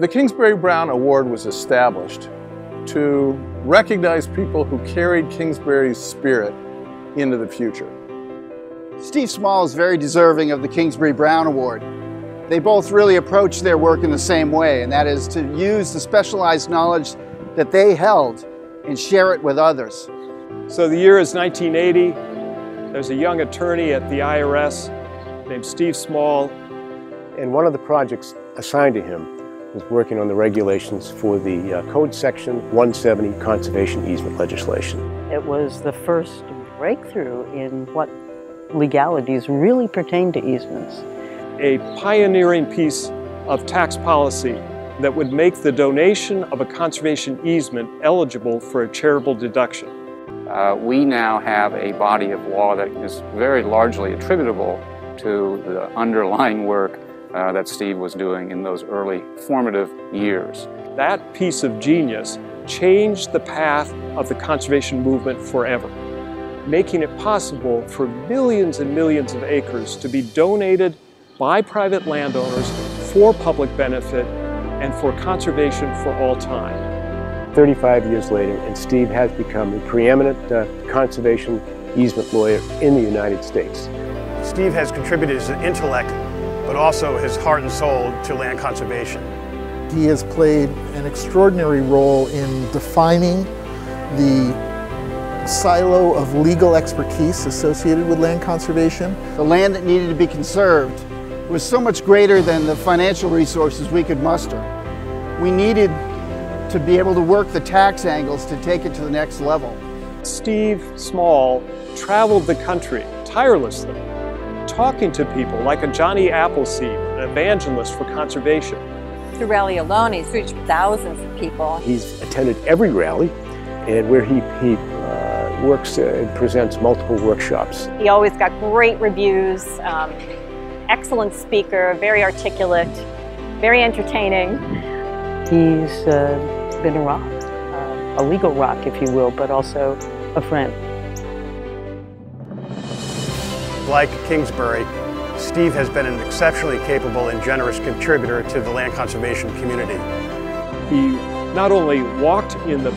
The Kingsbury Brown Award was established to recognize people who carried Kingsbury's spirit into the future. Steve Small is very deserving of the Kingsbury Brown Award. They both really approach their work in the same way, and that is to use the specialized knowledge that they held and share it with others. So the year is 1980. There's a young attorney at the IRS named Steve Small. And one of the projects assigned to him was working on the regulations for the Code Section 170 conservation easement legislation. It was the first breakthrough in what legalities really pertain to easements. A pioneering piece of tax policy that would make the donation of a conservation easement eligible for a charitable deduction. We now have a body of law that is very largely attributable to the underlying work that Steve was doing in those early formative years. That piece of genius changed the path of the conservation movement forever, making it possible for millions and millions of acres to be donated by private landowners for public benefit and for conservation for all time. 35 years later, and Steve has become a preeminent conservation easement lawyer in the United States. Steve has contributed his intellect, but also his heart and soul to land conservation. He has played an extraordinary role in defining the silo of legal expertise associated with land conservation. The land that needed to be conserved was so much greater than the financial resources we could muster. We needed to be able to work the tax angles to take it to the next level. Steve Small traveled the country tirelessly, talking to people like a Johnny Appleseed, an evangelist for conservation. Through Rally alone, he's reached thousands of people. He's attended every rally, and where he works and presents multiple workshops. He always got great reviews, excellent speaker, very articulate, very entertaining. He's been a rock, a legal rock, if you will, but also a friend. Like Kingsbury, Steve has been an exceptionally capable and generous contributor to the land conservation community. He not only walked in the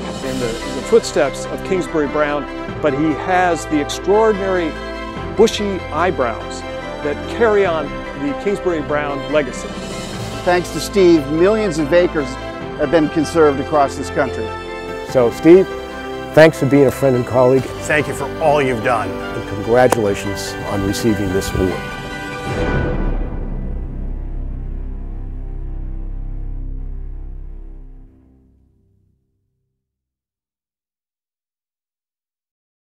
footsteps of Kingsbury Brown, but he has the extraordinary bushy eyebrows that carry on the Kingsbury Brown legacy. Thanks to Steve, millions of acres have been conserved across this country. So Steve, thanks for being a friend and colleague. Thank you for all you've done. And congratulations on receiving this award.